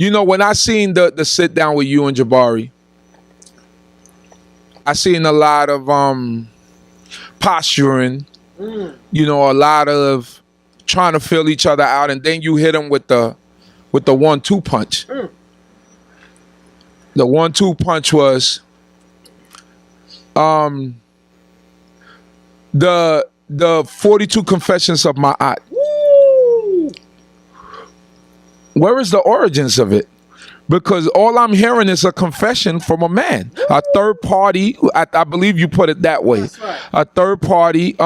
You know, when I seen the sit down with you and Jabari, I seen a lot of posturing, you know, a lot of trying to fill each other out, and then you hit them with the 1-2 punch. The 1-2 punch was the 42 confessions of my aunt. Where is the origins of it? Because all I'm hearing is a confession from a man, a third party. I believe you put it that way. That's right. A third party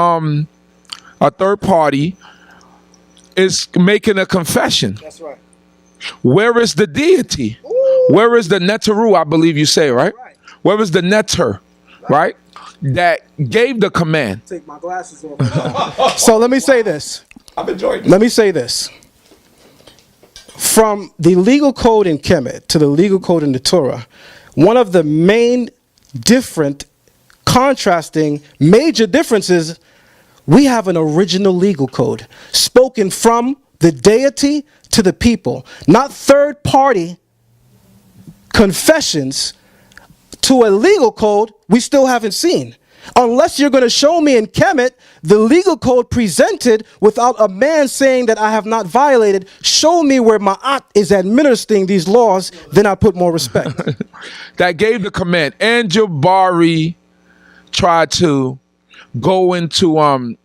is making a confession. That's right. Where is the deity? Where is the Neteru? I believe you say, right? Where is the Neter, right? That gave the command. Take my glasses off. So let me say this. I've enjoyed it. Let me say this. From the legal code in Kemet to the legal code in the Torah, one of the main different, contrasting, major differences, we have an original legal code spoken from the deity to the people, not third party confessions to a legal code we still haven't seen. Unless you're going to show me in Kemet the legal code presented without a man saying that I have not violated, show me where Ma'at is administering these laws, then I put more respect. That gave the command. And Jabari tried to go into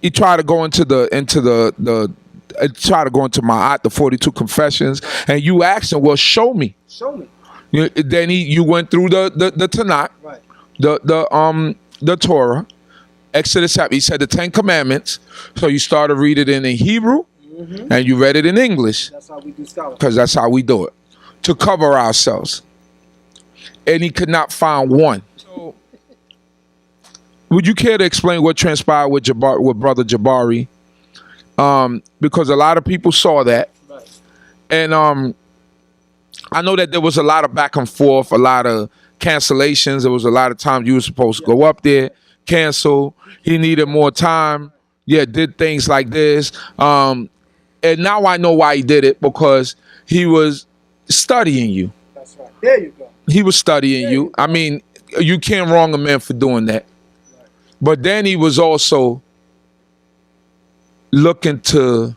he tried to go into Ma'at, the 42 confessions, and you asked him, well, show me. Show me. Then you went through the Tanakh, Right. the Torah, Exodus. He said the 10 Commandments. So you started reading it in Hebrew, and you read it in English. That's how we do scholarship. Because that's how we do it, to cover ourselves. And he could not find one. So, would you care to explain what transpired with Brother Jabari? Because a lot of people saw that, Right. and I know that there was a lot of back and forth, a lot of cancellations. There was a lot of times you were supposed to go up there, cancel. He needed more time. Yeah, did things like this. And now I know why he did it, because he was studying you. That's right. There you go. He was studying you. I mean, you can't wrong a man for doing that. Right. But then he was also looking to,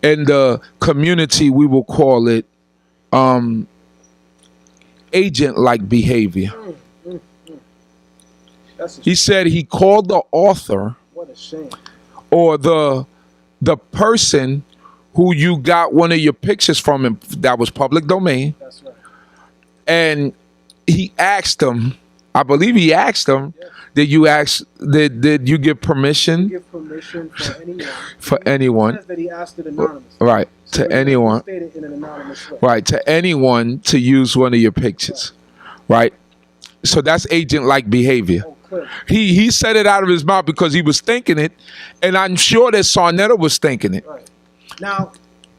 in the community, we will call it, agent-like behavior. He said he called the author, What a shame. or the person who you got one of your pictures from him that was public domain, That's right. and he asked him, I believe he asked him, did you give permission Give permission for anyone. for anyone? It says that he asked it anonymously. Right, So to he anyone. stated in an anonymous way. Right, to anyone to use one of your pictures. Right? So that's agent-like behavior. Oh, clear. He said it out of his mouth because he was thinking it, and I'm sure that Sarnetta was thinking it. Right. Now,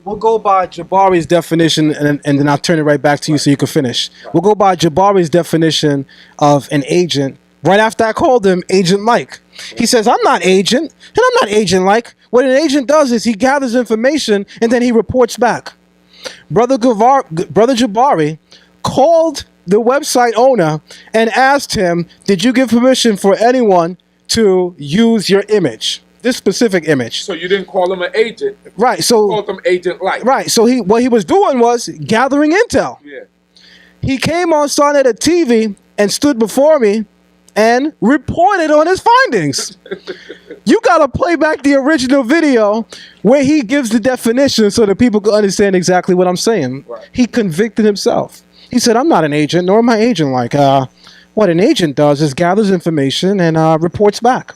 we'll go by Jabari's definition, and then I'll turn it right back to you so you can finish. We'll go by Jabari's definition of an agent. Right after I called him Agent Like. He says, I'm not agent, and I'm not agent like. What an agent does is he gathers information, and then he reports back. Brother Jabari called the website owner and asked him, did you give permission for anyone to use your image? This specific image. So you didn't call him an agent. Right, so... You called him agent-like. Right, so what he was doing was gathering intel. Yeah. He came on Sonetta TV and stood before me and reported on his findings. You gotta play back the original video where he gives the definition so that people can understand exactly what I'm saying. Right. He convicted himself. He said, I'm not an agent, nor am I agent like. What an agent does is gathers information and reports back.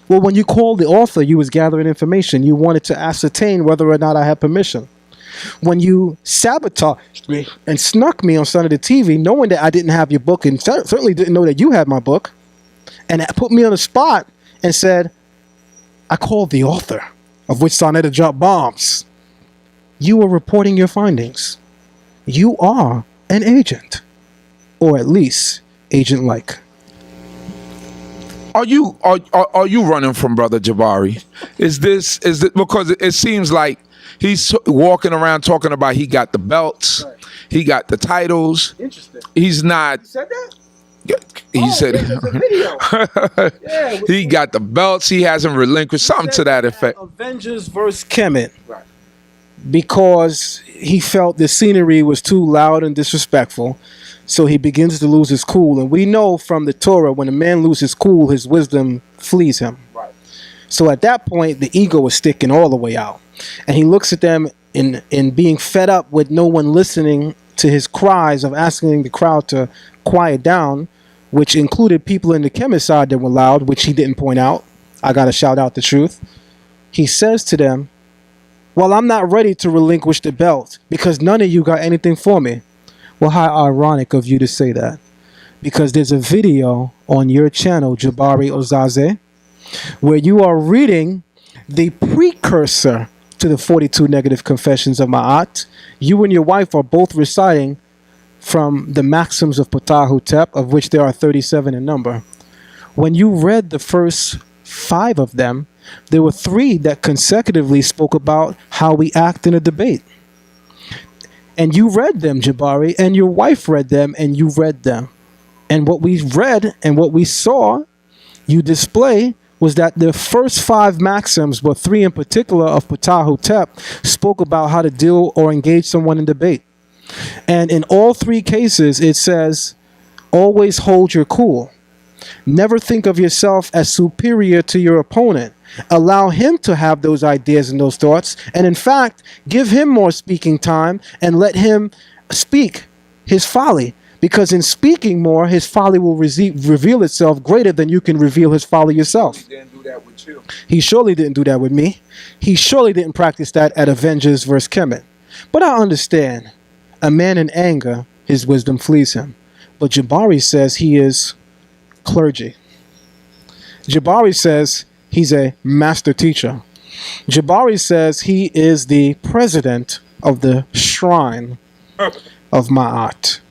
Well, when you called the author, you was gathering information. You wanted to ascertain whether or not I had permission. When you sabotaged me and snuck me on Sunday TV, knowing that I didn't have your book and certainly didn't know that you had my book, and that put me on the spot and said, I called the author of which Sonetta dropped bombs. You were reporting your findings. You are an agent, or at least agent-like. Are you running from Brother Jabari? Is this because it seems like He's walking around talking about he got the belts, Right. he got the titles. Interesting. He's not. You said that? He said there's a video. Yeah, he got the belts. He hasn't relinquished something to that effect. Avengers versus Kemet. Right. Because he felt the scenery was too loud and disrespectful, so he begins to lose his cool. And we know from the Torah, when a man loses cool, his wisdom flees him. Right. So at that point, the ego is sticking all the way out. And he looks at them in being fed up with no one listening to his cries of asking the crowd to quiet down, which included people in the Kemet side that were loud, which he didn't point out. I got to shout out the truth. He says to them, well, I'm not ready to relinquish the belt because none of you got anything for me. Well, how ironic of you to say that. Because there's a video on your channel, Jabari Ozaze, where you are reading the precursor to the 42 negative confessions of Ma'at. You and your wife are both reciting from the maxims of Ptah-Hotep, of which there are 37 in number. When you read the first 5 of them, there were 3 that consecutively spoke about how we act in a debate. And you read them, Jabari, and your wife read them, and you read them. And what we read and what we saw you display was that the first 5 maxims, but 3 in particular of Ptah-Hotep, spoke about how to deal or engage someone in debate. And in all 3 cases, it says, always hold your cool. Never think of yourself as superior to your opponent. Allow him to have those ideas and those thoughts. And in fact, give him more speaking time and let him speak his folly. Because in speaking more, his folly will reveal itself greater than you can reveal his folly yourself. He didn't do that with you. He surely didn't do that with me. He surely didn't practice that at Avengers vs. Kemet. But I understand. A man in anger, his wisdom flees him. But Jabari says he is clergy. Jabari says he's a master teacher. Jabari says he is the president of the shrine of Ma'at.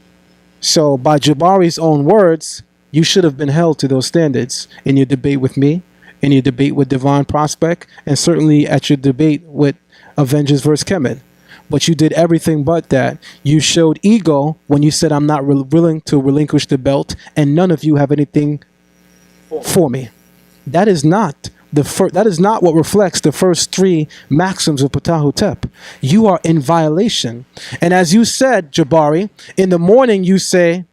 So by Jabari's own words, you should have been held to those standards in your debate with me, in your debate with Divine Prospect, and certainly at your debate with Avengers vs. Kemet. But you did everything but that. You showed ego when you said, I'm not willing to relinquish the belt, and none of you have anything for me. That is not that is not what reflects the first 3 maxims of Ptah-Hotep. You are in violation. And as you said, Jabari, in the morning you say,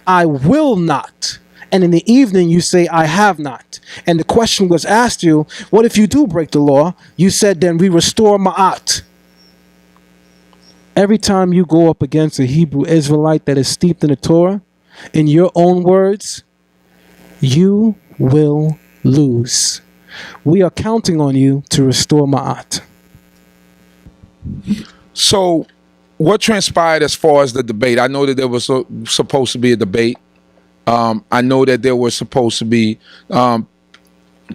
I will not. And in the evening you say, I have not. And the question was asked you, what if you do break the law? You said, then we restore Ma'at. Every time you go up against a Hebrew Israelite that is steeped in the Torah, in your own words, you will lose. We are counting on you to restore Ma'at. So, what transpired as far as the debate? I know that there was supposed to be a debate. I know that there was supposed to be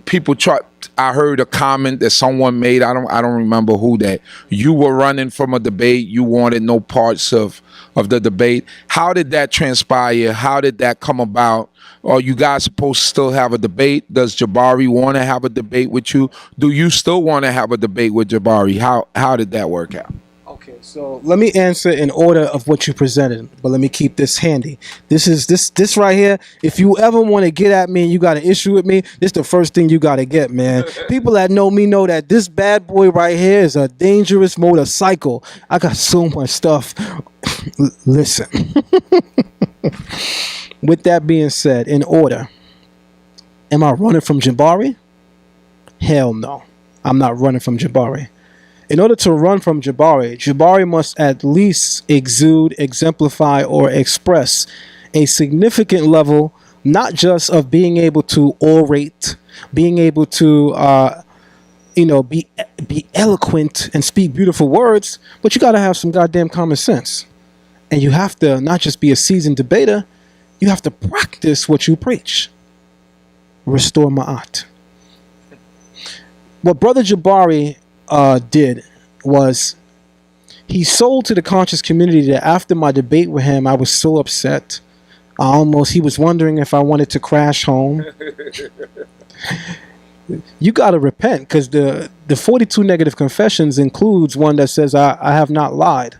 people try. I heard a comment that someone made. I don't remember who, that you were running from a debate. You wanted no parts of the debate. How did that transpire? How did that come about? Are you guys supposed to still have a debate? Does Jabari want to have a debate with you? Do you still want to have a debate with Jabari? How did that work out? Okay, so let me answer in order of what you presented, but let me keep this handy. This is this right here. If you ever want to get at me and you got an issue with me, this is the first thing you got to get, man. People that know me know that this bad boy right here is a dangerous motorcycle. I got so much stuff. Listen. With that being said, in order, am I running from Jabari? Hell no. I'm not running from Jabari. In order to run from Jabari, Jabari must at least exude, exemplify, or express a significant level, not just of being able to orate, being able to, be eloquent and speak beautiful words, but you got to have some goddamn common sense. And you have to not just be a seasoned debater, you have to practice what you preach. Restore Ma'at. What Brother Jabari did was he sold to the conscious community that after my debate with him, I was so upset. He was wondering if I wanted to crash home. you got to repent, because the 42 negative confessions includes one that says, I have not lied.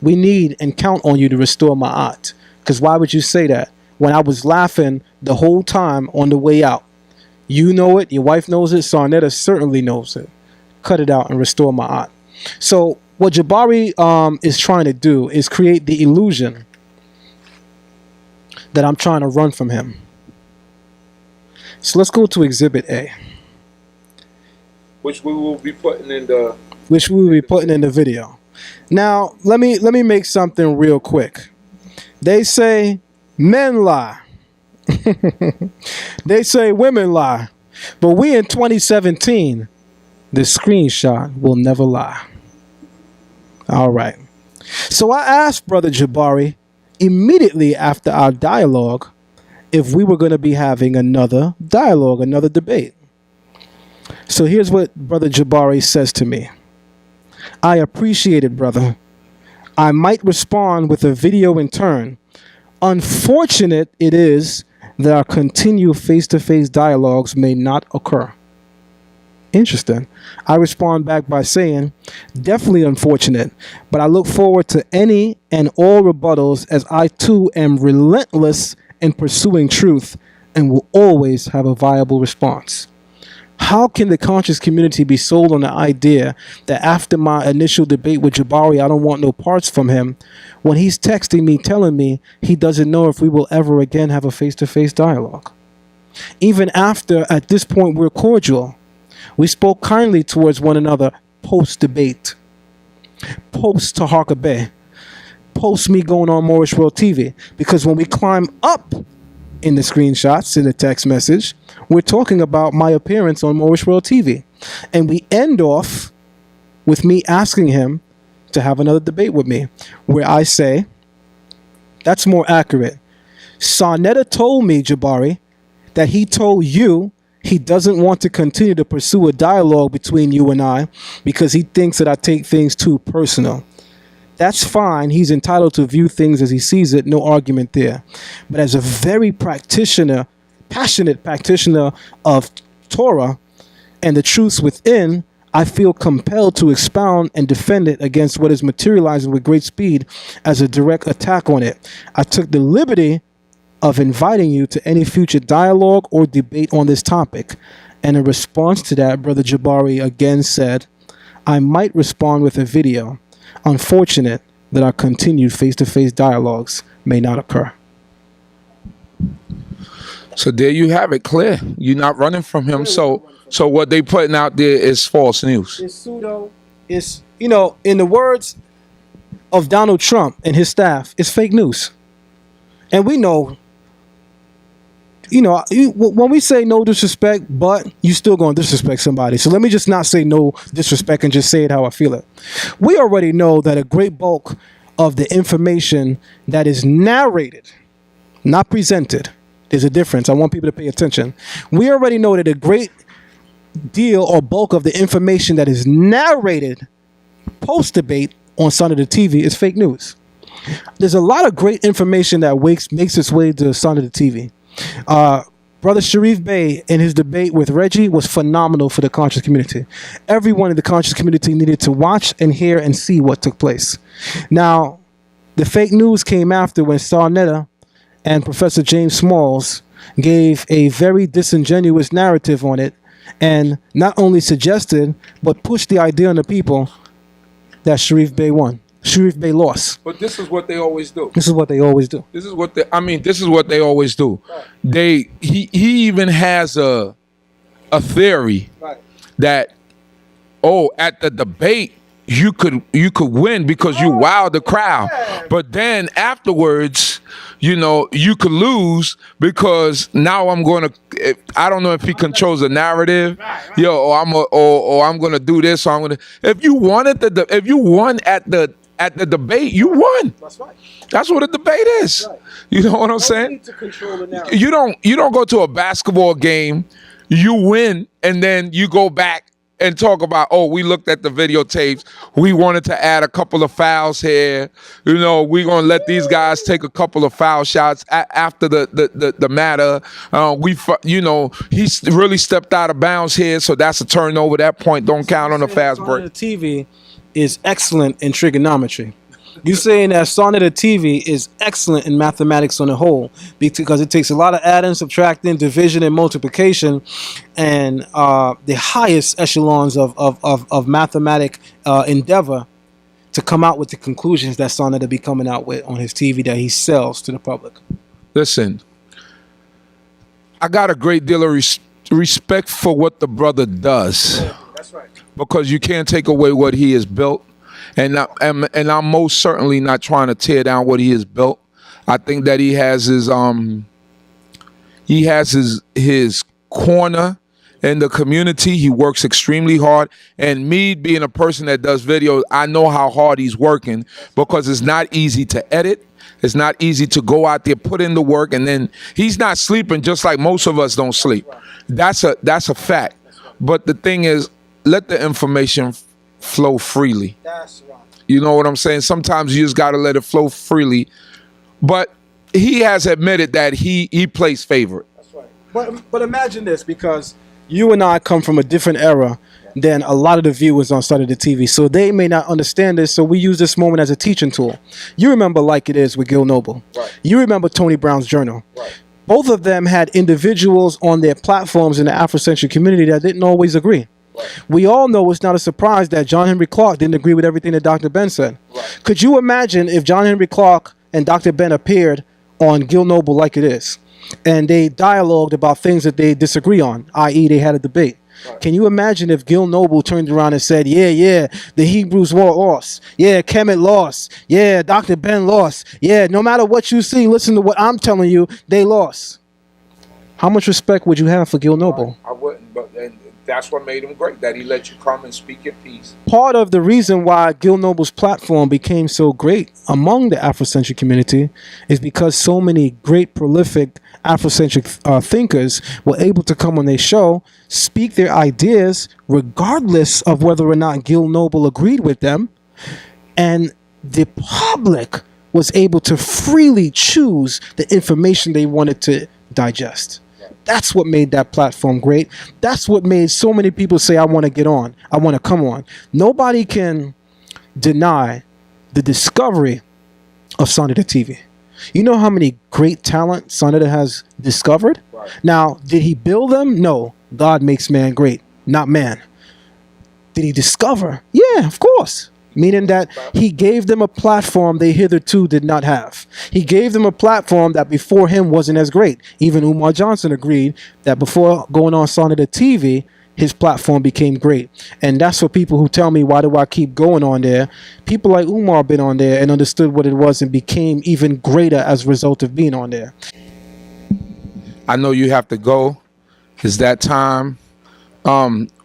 We need and count on you to restore my aunt. Because why would you say that when I was laughing the whole time on the way out? You know it. Your wife knows it. Sarnetta certainly knows it. Cut it out and restore my aunt. So what Jabari is trying to do is create the illusion that I'm trying to run from him. So let's go to Exhibit A, which we will be putting in the video. Now, let me make something real quick. They say men lie. They say women lie. But we in 2017, the screenshot will never lie. All right. So I asked Brother Jabari immediately after our dialogue if we were going to be having another dialogue, another debate. So here's what Brother Jabari says to me. I appreciate it, brother. I might respond with a video in turn. Unfortunate it is that our continued face-to-face dialogues may not occur. Interesting. I respond back by saying, definitely unfortunate, but I look forward to any and all rebuttals, as I too am relentless in pursuing truth and will always have a viable response. How can the conscious community be sold on the idea that after my initial debate with Jabari, I don't want no parts from him, when he's texting me telling me he doesn't know if we will ever again have a face-to-face dialogue? Even after, at this point, we're cordial. We spoke kindly towards one another post-debate, post-H.O.K, post me going on Moorish World TV. Because when we climb up in the screenshots, in the text message, we're talking about my appearance on Moorish World TV. And we end off with me asking him to have another debate with me, where I say, that's more accurate. Sarnetta told me, Jabari, that he told you he doesn't want to continue to pursue a dialogue between you and I because he thinks that I take things too personal. That's fine. He's entitled to view things as he sees it. No argument there. But as a very passionate practitioner of Torah and the truths within, I feel compelled to expound and defend it against what is materializing with great speed as a direct attack on it. I took the liberty of inviting you to any future dialogue or debate on this topic. And in response to that, Brother Jabari again said, I might respond with a video. Unfortunate that our continued face-to-face dialogues may not occur. So there you have it, clear. You're not running from him. So what they putting out there is false news. It's pseudo. It's, in the words of Donald Trump and his staff, it's fake news. And we know, when we say no disrespect, but you still going to disrespect somebody. So let me just not say no disrespect and just say it how I feel it. We already know that a great bulk of the information that is narrated, not presented, there's a difference. I want people to pay attention. We already know that a great deal or bulk of the information that is narrated post-debate on Son of the TV is fake news. There's a lot of great information that makes its way to Son of the TV. Brother Sharif Bey in his debate with Reggie was phenomenal for the conscious community. Everyone in the conscious community needed to watch and hear and see what took place. Now, the fake news came after when Sarnetta and Professor James Smalls gave a very disingenuous narrative on it and not only suggested, but pushed the idea on the people that Sharif Bey won. Sharif Bey lost. But this is what they always do. This is what they always do. This is what they always do. Right. He even has a theory, right, that at the debate you could win because you wowed the crowd. But then afterwards, you could lose because now I'm going to, I don't know if he controls the narrative, or I'm going to do this, or I'm going to, if you won at the debate, you won. That's right. That's what a debate is. Right. You know what I'm saying? Need to control the narrative. You don't go to a basketball game, you win, and then you go back and talk about, oh, we looked at the videotapes. We wanted to add a couple of fouls here. You know, we're gonna let these guys take a couple of foul shots after the matter. He really stepped out of bounds here, so that's a turnover. That point don't count on a fast break. The TV is excellent in trigonometry. You saying that Son of the TV is excellent in mathematics on the whole, because it takes a lot of adding, subtracting, division, and multiplication, and the highest echelons of mathematic endeavor to come out with the conclusions that Son of the be coming out with on his TV that he sells to the public. Listen, I got a great deal of respect for what the brother does. That's right. Because you can't take away what he has built. And I'm most certainly not trying to tear down what he has built. I think that he has his corner in the community. He works extremely hard. And me being a person that does videos, I know how hard he's working, because it's not easy to edit. It's not easy to go out there, put in the work, and then he's not sleeping just like most of us don't sleep. That's a fact. But the thing is, let the information flow freely. That's right. You know what I'm saying? Sometimes you just got to let it flow freely. But he has admitted that he plays favorite. That's right. But imagine this, because you and I come from a different era than a lot of the viewers on Son of the TV, so they may not understand this, so we use this moment as a teaching tool. You remember Like It Is with Gil Noble. Right. You remember Tony Brown's Journal. Right. Both of them had individuals on their platforms in the Afrocentric community that didn't always agree. Right. We all know it's not a surprise that John Henry Clark didn't agree with everything that Dr. Ben said. Right. Could you imagine if John Henry Clark and Dr. Ben appeared on Gil Noble Like It Is, and they dialogued about things that they disagree on, i.e. they had a debate? Right. Can you imagine if Gil Noble turned around and said, yeah, the Hebrews lost. Yeah, Kemet lost. Yeah, Dr. Ben lost. Yeah, no matter what you see, listen to what I'm telling you, they lost. How much respect would you have for Gil Noble? I wouldn't, but that's what made him great, that he let you come and speak your piece. Part of the reason why Gil Noble's platform became so great among the Afrocentric community is because so many great, prolific Afrocentric thinkers were able to come on their show, speak their ideas, regardless of whether or not Gil Noble agreed with them, and the public was able to freely choose the information they wanted to digest. That's what made that platform great. That's what made so many people say, I want to get on. I want to come on. Nobody can deny the discovery of Son of the TV. You know how many great talent Son of the has discovered? Right. Now, did he build them? No. God makes man great, not man. Did he discover? Yeah, of course. Meaning that he gave them a platform they hitherto did not have. He gave them a platform that before him wasn't as great. Even Umar Johnson agreed that before going on Son of the TV, his platform became great. And that's for people who tell me, why do I keep going on there? People like Umar been on there and understood what it was and became even greater as a result of being on there. I know you have to go. It's that time.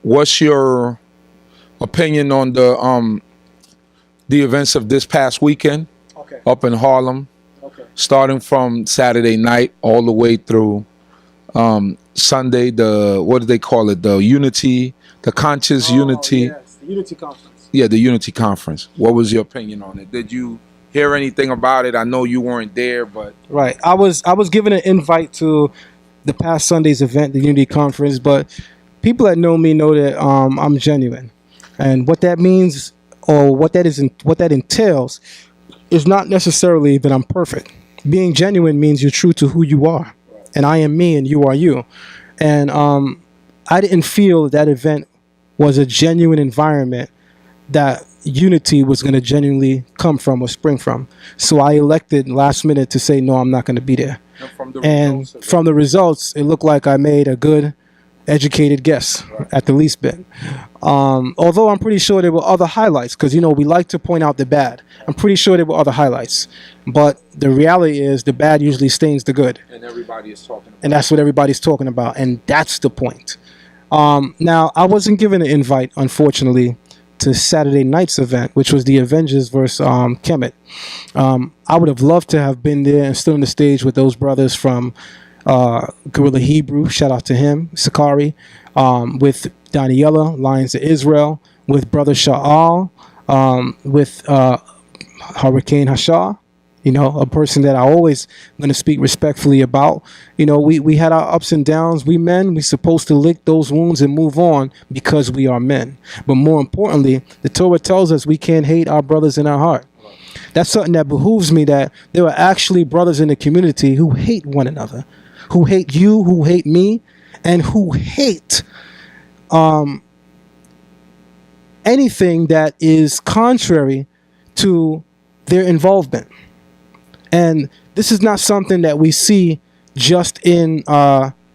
What's your opinion on the events of this past weekend? Okay. Up in Harlem? Okay. Starting from Saturday night all the way through Sunday, what do they call it? The Unity, the Conscious Unity. Yes, the Unity Conference. Yeah, the Unity Conference. What was your opinion on it? Did you hear anything about it? I know you weren't there, but... Right. I was given an invite to the past Sunday's event, the Unity Conference, but people that know me know that I'm genuine. And what that means, or what that entails, is not necessarily that I'm perfect. Being genuine means you're true to who you are. And I am me and you are you. And I didn't feel that event was a genuine environment that unity was going to genuinely come from or spring from. So I elected last minute to say, no, I'm not going to be there. And from the results, it looked like I made a good, educated guess, at the least bit. Although I'm pretty sure there were other highlights, because, you know, we like to point out the bad. I'm pretty sure there were other highlights. But the reality is the bad usually stains the good. And everybody is talking about. And that's what everybody's talking about. And that's the point. Now, I wasn't given an invite, unfortunately, to Saturday night's event, which was the Avengers versus Kemet. I would have loved to have been there and stood on the stage with those brothers from Guerrilla Hebrew, shout out to him, Sakari, with Daniela, Lions of Israel, with Brother Sha'al, with Hurricane Hashah, a person that I always going to speak respectfully about. We had our ups and downs. We men, we supposed to lick those wounds and move on because we are men. But more importantly, the Torah tells us we can't hate our brothers in our heart. That's something that behooves me, that there are actually brothers in the community who hate one another, who hate you, who hate me, and who hate anything that is contrary to their involvement. And this is not something that we see just in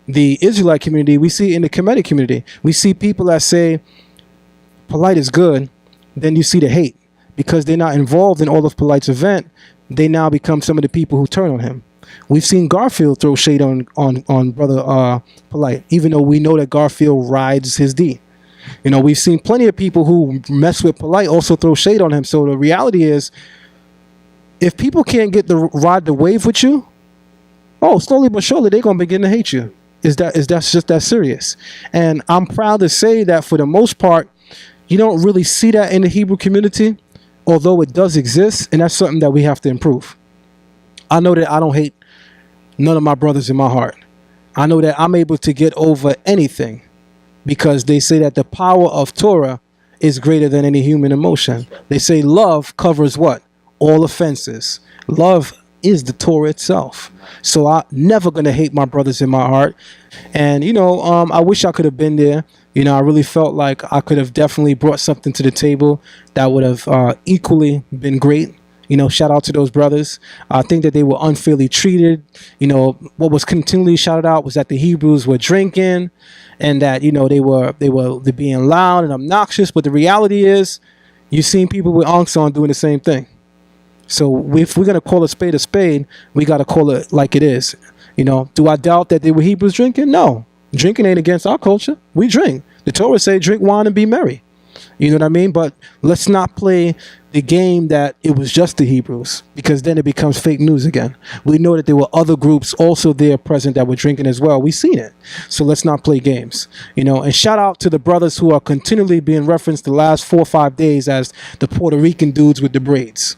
the Israelite community. We see it in the Kemetic community. We see people that say Polite is good, then you see the hate. Because they're not involved in all of Polite's event, they now become some of the people who turn on him. We've seen Garfield throw shade on Brother Polite, even though we know that Garfield rides his D. We've seen plenty of people who mess with Polite also throw shade on him. So the reality is, if people can't get to ride the wave with you, slowly but surely they're gonna begin to hate you. That's just that serious? And I'm proud to say that for the most part, you don't really see that in the Hebrew community, although it does exist, and that's something that we have to improve. I know that I don't hate none of my brothers in my heart. I know that I'm able to get over anything because they say that the power of Torah is greater than any human emotion. They say love covers what? All offenses. Love is the Torah itself. So I'm never going to hate my brothers in my heart. And, I wish I could have been there. I really felt like I could have definitely brought something to the table that would have equally been great. Shout out to those brothers. I think that they were unfairly treated. What was continually shouted out was that the Hebrews were drinking and that, they're being loud and obnoxious. But the reality is, you've seen people with ankhs on doing the same thing. So if we're going to call a spade, we got to call it like it is. Do I doubt that they were Hebrews drinking? No. Drinking ain't against our culture. We drink. The Torah say drink wine and be merry. You know what I mean? But let's not play the game that it was just the Hebrews, because then it becomes fake news again. We know that there were other groups also there present that were drinking as well. We've seen it. So let's not play games. And shout out to the brothers who are continually being referenced the last 4 or 5 days as the Puerto Rican dudes with the braids.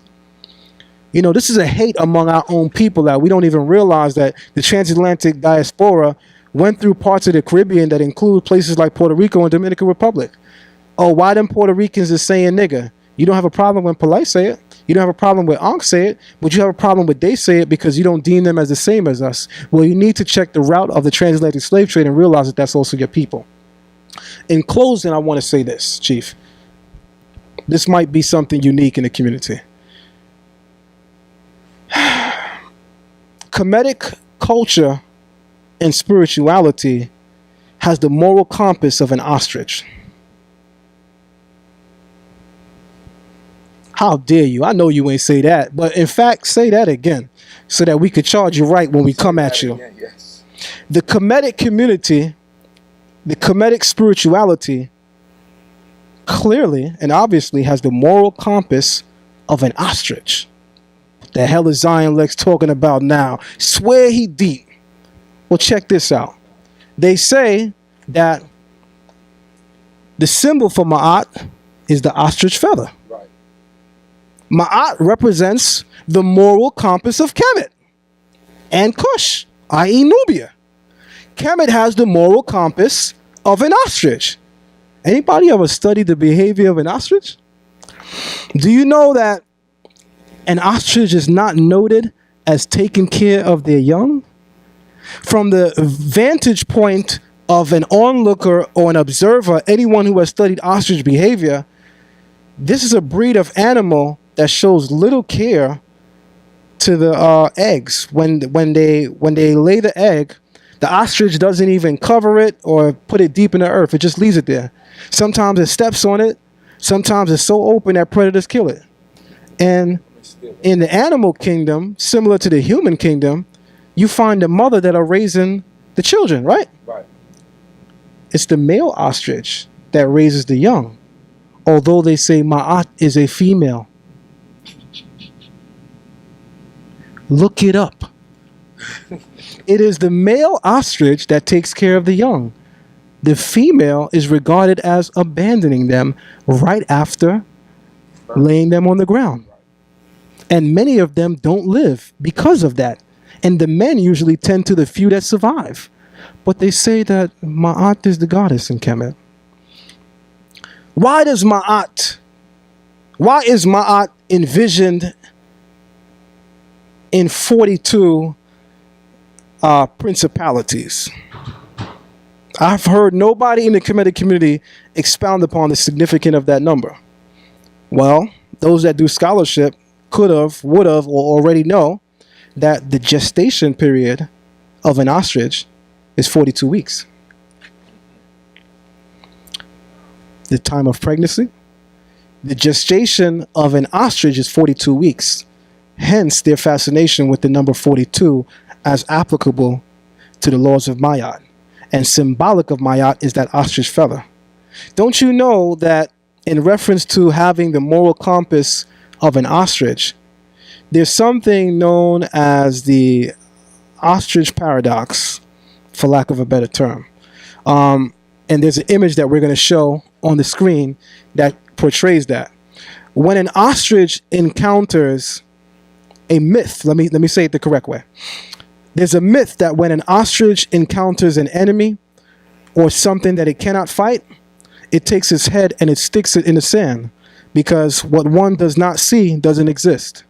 This is a hate among our own people that we don't even realize that the transatlantic diaspora went through parts of the Caribbean that include places like Puerto Rico and Dominican Republic. Oh, why them Puerto Ricans is saying nigga? You don't have a problem when Polite say it. You don't have a problem with Ankh say it, but you have a problem with they say it because you don't deem them as the same as us. Well, you need to check the route of the transatlantic slave trade and realize that that's also your people. In closing, I want to say this, Chief. This might be something unique in the community. Kemetic culture and spirituality has the moral compass of an ostrich. How dare you? I know you ain't say that, but in fact, say that again so that we could charge you right when we come at you. Again, yes. The Kemetic community, the Kemetic spirituality clearly and obviously has the moral compass of an ostrich. What the hell is Zion Lexx talking about now? Swear he deep. Well, check this out. They say that the symbol for Ma'at is the ostrich feather. Right. Ma'at represents the moral compass of Kemet and Cush, i.e. Nubia. Kemet has the moral compass of an ostrich. Anybody ever studied the behavior of an ostrich? Do you know that an ostrich is not noted as taking care of their young? From the vantage point of an onlooker or an observer, anyone who has studied ostrich behavior, this is a breed of animal that shows little care to the eggs. When they lay the egg, the ostrich doesn't even cover it or put it deep in the earth. It just leaves it there. Sometimes it steps on it. Sometimes it's so open that predators kill it. And in the animal kingdom, similar to the human kingdom, you find the mother that are raising the children, right? Right. It's the male ostrich that raises the young. Although they say Ma'at is a female. Look it up. It is the male ostrich that takes care of the young. the female is regarded as abandoning them right after laying them on the ground. And many of them don't live because of that. And the men usually tend to the few that survive. But they say that Ma'at is the goddess in Kemet. Why is Ma'at envisioned in 42 principalities? I've heard nobody in the Kemetic community expound upon the significance of that number. Well, those that do scholarship could have, would have, or already know that the gestation period of an ostrich is 42 weeks. The time of pregnancy, the gestation of an ostrich is 42 weeks. Hence their fascination with the number 42 as applicable to the laws of Ma'at. And symbolic of Ma'at is that ostrich feather. Don't you know that in reference to having the moral compass of an ostrich, there's something known as the ostrich paradox, for lack of a better term. And there's an image that we're going to show on the screen that portrays that. When an ostrich encounters a myth, let me say it the correct way. There's a myth that when an ostrich encounters an enemy or something that it cannot fight, it takes its head and it sticks it in the sand, because what one does not see doesn't exist.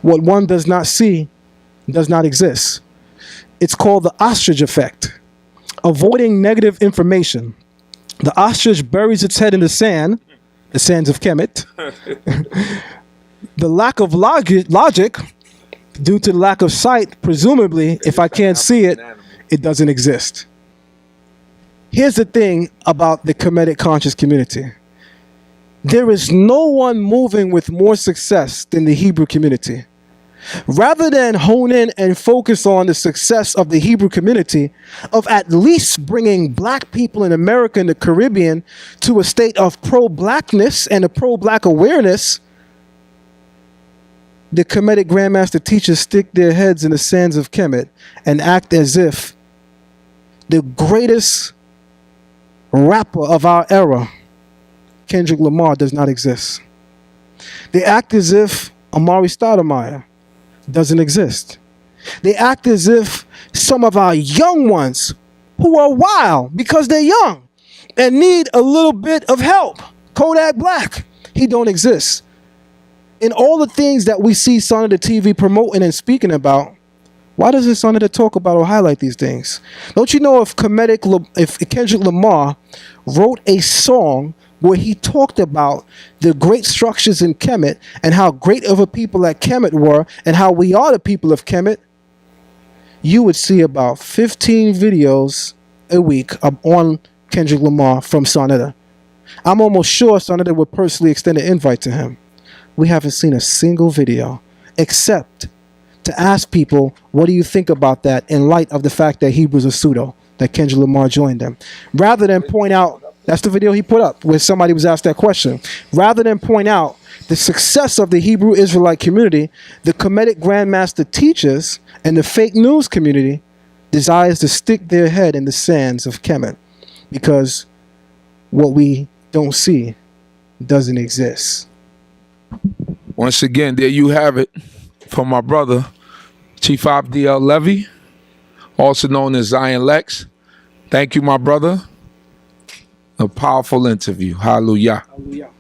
What one does not see does not exist. It's called the ostrich effect. Avoiding negative information. The ostrich buries its head in the sands of Kemet. The lack of logic, due to the lack of sight, presumably, if I can't see it, it doesn't exist. Here's the thing about the Kemetic conscious community. There is no one moving with more success than the Hebrew community. Rather than hone in and focus on the success of the Hebrew community, of at least bringing black people in America and the Caribbean to a state of pro-blackness and a pro-black awareness, the Kemetic Grandmaster teachers stick their heads in the sands of Kemet and act as if the greatest rapper of our era, Kendrick Lamar, does not exist. They act as if Amari Stoudemire doesn't exist. They act as if some of our young ones who are wild because they're young and need a little bit of help, Kodak Black, he don't exist. In all the things that we see Son of the TV promoting and speaking about, why doesn't Son of the talk about or highlight these things? Don't you know if Kendrick Lamar wrote a song where he talked about the great structures in Kemet and how great of a people that Kemet were and how we are the people of Kemet, you would see about 15 videos a week on Kendrick Lamar from Sonata. I'm almost sure Sonata would personally extend an invite to him. We haven't seen a single video except to ask people, what do you think about that in light of the fact that Hebrews are pseudo, that Kendrick Lamar joined them? Rather than point out, that's the video he put up where somebody was asked that question. Rather than point out the success of the Hebrew Israelite community, the Kemetic Grandmaster teachers and the fake news community desires to stick their head in the sands of Kemet, because what we don't see doesn't exist. Once again, there you have it from my brother, Chief Uzziel Lewi, also known as Zion Lexx. Thank you, my brother. A powerful interview. Hallelujah. Hallelujah.